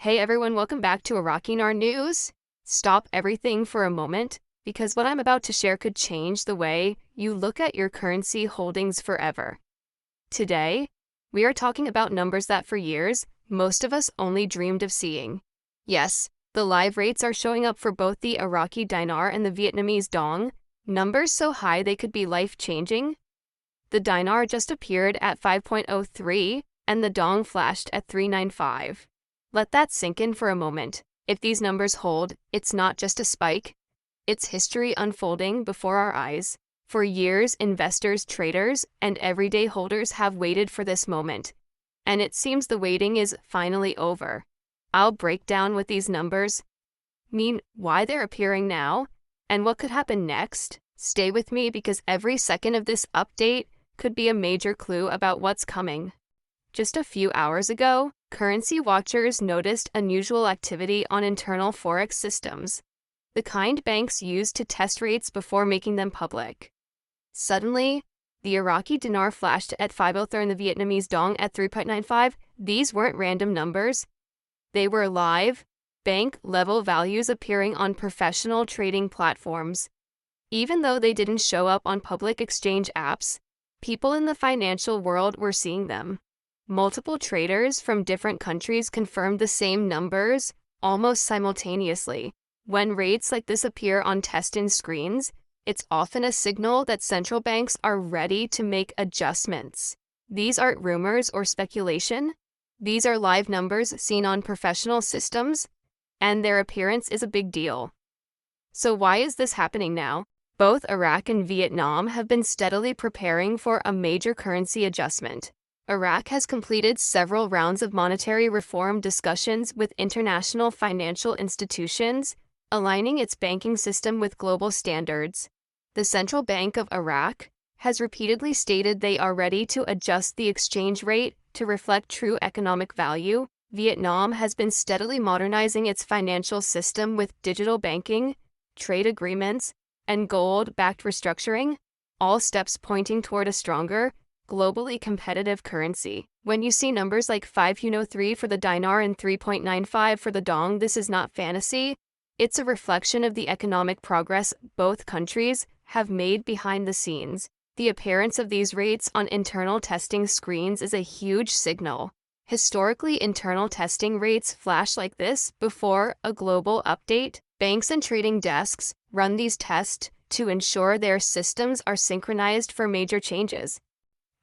Hey everyone, welcome back to Iraqi Dinar News. Stop everything for a moment, because what I'm about to share could change the way you look at your currency holdings forever. Today, we are talking about numbers that for years, most of us only dreamed of seeing. Yes, the live rates are showing up for both the Iraqi dinar and the Vietnamese dong, numbers so high they could be life-changing. The dinar just appeared at 5.03, and the dong flashed at 395. Let that sink in for a moment. If these numbers hold, it's not just a spike, it's history unfolding before our eyes. For years, investors, traders, and everyday holders have waited for this moment, and it seems the waiting is finally over. I'll break down what these numbers mean, why they're appearing now, and what could happen next. Stay with me because every second of this update could be a major clue about what's coming. Just a few hours ago, currency watchers noticed unusual activity on internal forex systems, the kind banks use to test rates before making them public. Suddenly, the Iraqi dinar flashed at 5.03 and the Vietnamese dong at 3.95. These weren't random numbers. They were live, bank-level values appearing on professional trading platforms. Even though they didn't show up on public exchange apps, people in the financial world were seeing them. Multiple traders from different countries confirmed the same numbers almost simultaneously. When rates like this appear on test-in screens, it's often a signal that central banks are ready to make adjustments. These aren't rumors or speculation. These are live numbers seen on professional systems, and their appearance is a big deal. So why is this happening now? Both Iraq and Vietnam have been steadily preparing for a major currency adjustment. Iraq has completed several rounds of monetary reform discussions with international financial institutions, aligning its banking system with global standards. The Central Bank of Iraq has repeatedly stated they are ready to adjust the exchange rate to reflect true economic value. Vietnam has been steadily modernizing its financial system with digital banking, trade agreements, and gold-backed restructuring, all steps pointing toward a stronger, globally competitive currency. When you see numbers like 5.03 for the dinar and 3.95 for the dong, this is not fantasy. It's a reflection of the economic progress both countries have made behind the scenes. The appearance of these rates on internal testing screens is a huge signal. Historically, internal testing rates flash like this before a global update. Banks and trading desks run these tests to ensure their systems are synchronized for major changes.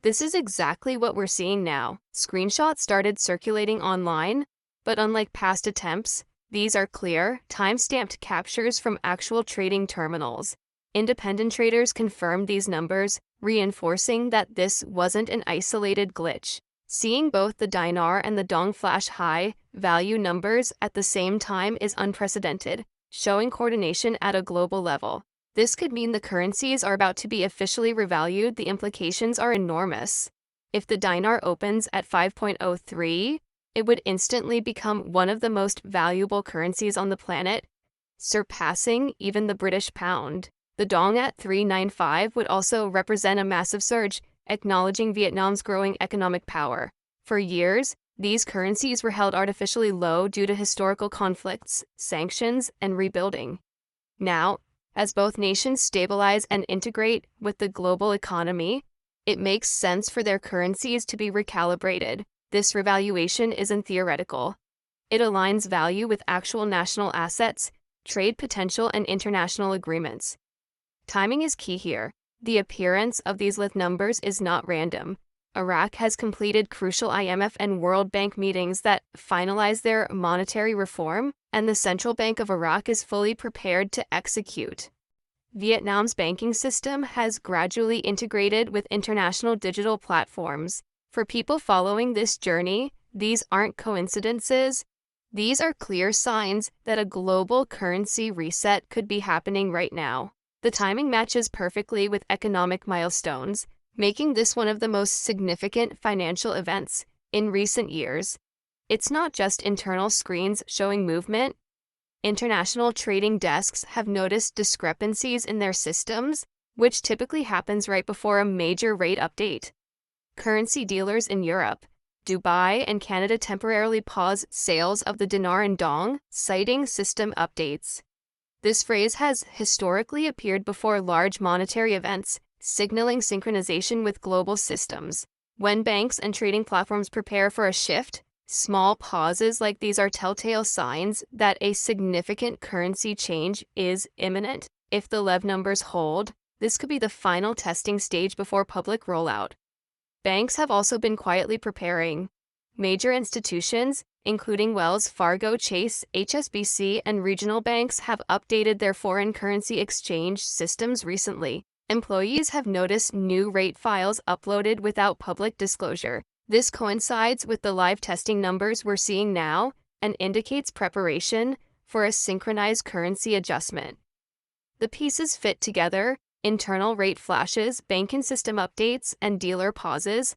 This is exactly what we're seeing now. Screenshots started circulating online, but unlike past attempts, these are clear, time-stamped captures from actual trading terminals. Independent traders confirmed these numbers, reinforcing that this wasn't an isolated glitch. Seeing both the dinar and the dong flash high-value numbers at the same time is unprecedented, showing coordination at a global level. This could mean the currencies are about to be officially revalued. The implications are enormous. If the dinar opens at 5.03, it would instantly become one of the most valuable currencies on the planet, surpassing even the British pound. The dong at 395 would also represent a massive surge, acknowledging Vietnam's growing economic power. For years, these currencies were held artificially low due to historical conflicts, sanctions, and rebuilding. Now, as both nations stabilize and integrate with the global economy, it makes sense for their currencies to be recalibrated. This revaluation isn't theoretical. It aligns value with actual national assets, trade potential, and international agreements. Timing is key here. The appearance of these live numbers is not random. Iraq has completed crucial IMF and World Bank meetings that finalize their monetary reform, and the Central Bank of Iraq is fully prepared to execute. Vietnam's banking system has gradually integrated with international digital platforms. For people following this journey, these aren't coincidences. These are clear signs that a global currency reset could be happening right now. The timing matches perfectly with economic milestones, making this one of the most significant financial events in recent years. It's not just internal screens showing movement. International trading desks have noticed discrepancies in their systems, which typically happens right before a major rate update. Currency dealers in Europe, Dubai and Canada temporarily paused sales of the dinar and dong, citing system updates. This phrase has historically appeared before large monetary events, signaling synchronization with global systems. When banks and trading platforms prepare for a shift, small pauses like these are telltale signs that a significant currency change is imminent. If the LEV numbers hold, this could be the final testing stage before public rollout. Banks have also been quietly preparing. Major institutions, including Wells Fargo, Chase, HSBC, and regional banks, have updated their foreign currency exchange systems recently. Employees have noticed new rate files uploaded without public disclosure. This coincides with the live testing numbers we're seeing now and indicates preparation for a synchronized currency adjustment. The pieces fit together: internal rate flashes, banking system updates, and dealer pauses,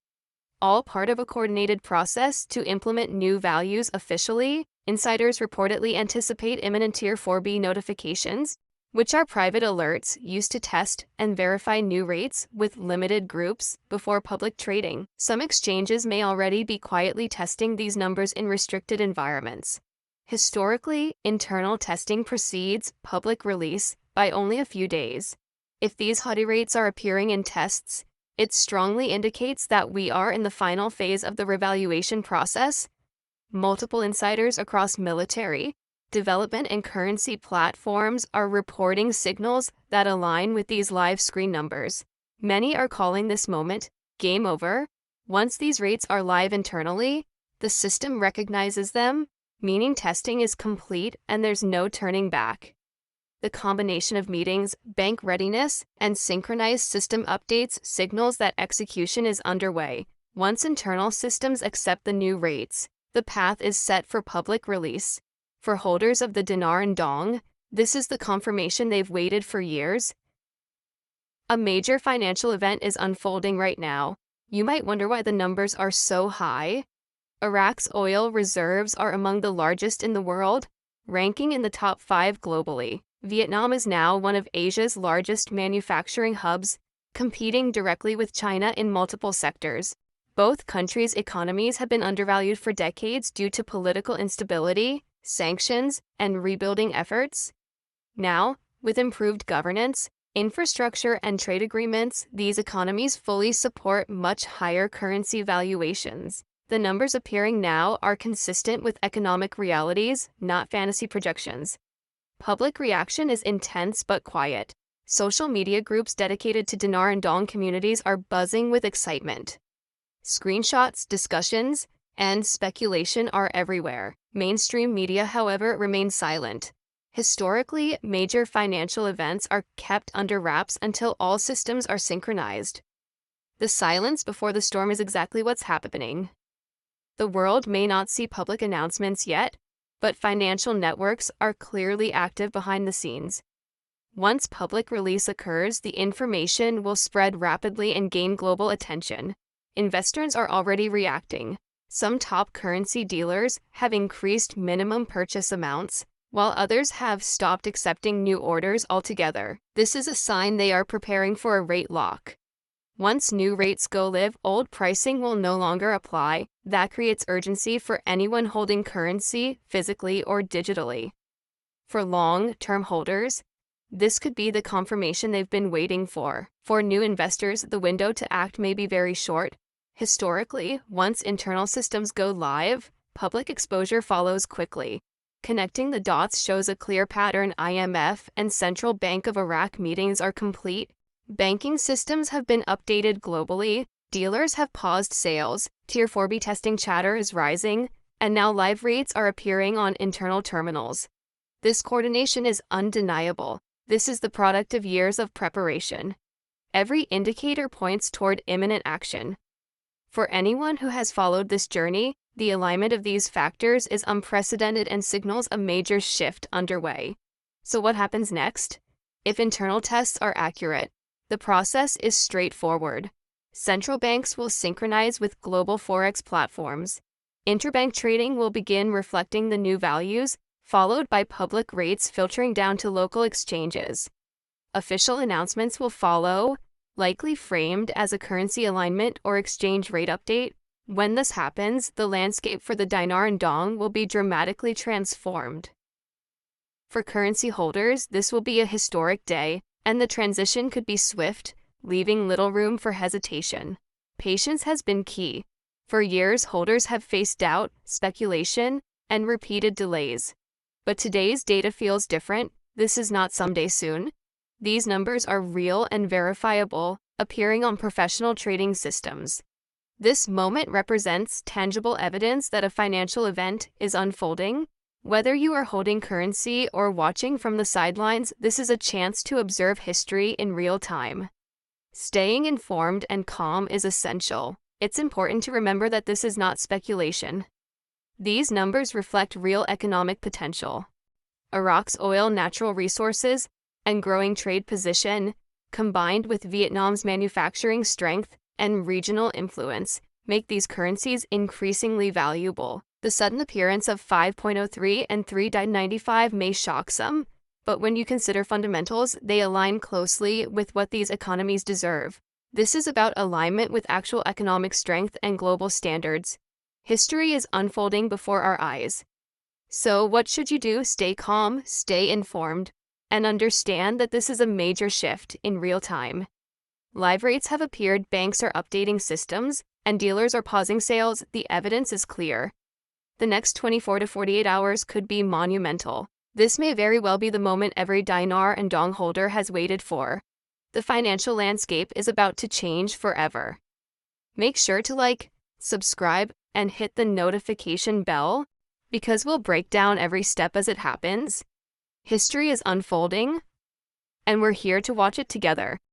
all part of a coordinated process to implement new values officially. Insiders reportedly anticipate imminent Tier 4B notifications, which are private alerts used to test and verify new rates with limited groups before public trading. Some exchanges may already be quietly testing these numbers in restricted environments. Historically, internal testing precedes public release by only a few days. If these haughty rates are appearing in tests, it strongly indicates that we are in the final phase of the revaluation process. Multiple insiders across military, development, and currency platforms are reporting signals that align with these live screen numbers. Many are calling this moment game over. Once these rates are live internally, the system recognizes them, meaning testing is complete and there's no turning back. The combination of meetings, bank readiness, and synchronized system updates signals that execution is underway. Once internal systems accept the new rates, the path is set for public release. For holders of the dinar and dong, this is the confirmation they've waited for years. A major financial event is unfolding right now. You might wonder why the numbers are so high. Iraq's oil reserves are among the largest in the world, ranking in the top 5 globally. Vietnam is now one of Asia's largest manufacturing hubs, competing directly with China in multiple sectors. Both countries' economies have been undervalued for decades due to political instability, sanctions, and rebuilding efforts. Now, with improved governance, infrastructure, and trade agreements, these economies fully support much higher currency valuations. The numbers appearing now are consistent with economic realities, not fantasy projections. Public reaction is intense but quiet. Social media groups dedicated to dinar and dong communities are buzzing with excitement. Screenshots, discussions, and speculation are everywhere. Mainstream media, however, remains silent. Historically, major financial events are kept under wraps until all systems are synchronized. The silence before the storm is exactly what's happening. The world may not see public announcements yet, but financial networks are clearly active behind the scenes. Once public release occurs, the information will spread rapidly and gain global attention. Investors are already reacting. Some top currency dealers have increased minimum purchase amounts, while others have stopped accepting new orders altogether. This is a sign they are preparing for a rate lock. Once new rates go live, old pricing will no longer apply. That creates urgency for anyone holding currency, physically or digitally. For long-term holders, this could be the confirmation they've been waiting for. For new investors, the window to act may be very short. Historically, once internal systems go live, public exposure follows quickly. Connecting the dots shows a clear pattern. IMF and Central Bank of Iraq meetings are complete. Banking systems have been updated globally. Dealers have paused sales. Tier 4B testing chatter is rising, and now live rates are appearing on internal terminals. This coordination is undeniable. This is the product of years of preparation. Every indicator points toward imminent action. For anyone who has followed this journey, the alignment of these factors is unprecedented and signals a major shift underway. So what happens next? If internal tests are accurate, the process is straightforward. Central banks will synchronize with global forex platforms. Interbank trading will begin reflecting the new values, followed by public rates filtering down to local exchanges. Official announcements will follow, likely framed as a currency alignment or exchange rate update. When this happens, the landscape for the dinar and dong will be dramatically transformed. For currency holders, this will be a historic day, and the transition could be swift, leaving little room for hesitation. Patience has been key. For years, holders have faced doubt, speculation, and repeated delays. But today's data feels different. This is not someday soon. These numbers are real and verifiable, appearing on professional trading systems. This moment represents tangible evidence that a financial event is unfolding. Whether you are holding currency or watching from the sidelines, this is a chance to observe history in real time. Staying informed and calm is essential. It's important to remember that this is not speculation. These numbers reflect real economic potential. Iraq's oil, natural resources, and growing trade position, combined with Vietnam's manufacturing strength and regional influence, make these currencies increasingly valuable. The sudden appearance of 5.03 and 3.95 may shock some, but when you consider fundamentals, they align closely with what these economies deserve. This is about alignment with actual economic strength and global standards. History is unfolding before our eyes. So what should you do? Stay calm, stay informed, and understand that this is a major shift in real time. Live rates have appeared, banks are updating systems, and dealers are pausing sales. The evidence is clear. The next 24 to 48 hours could be monumental. This may very well be the moment every dinar and dong holder has waited for. The financial landscape is about to change forever. Make sure to like, subscribe, and hit the notification bell, because we'll break down every step as it happens. History is unfolding, and we're here to watch it together.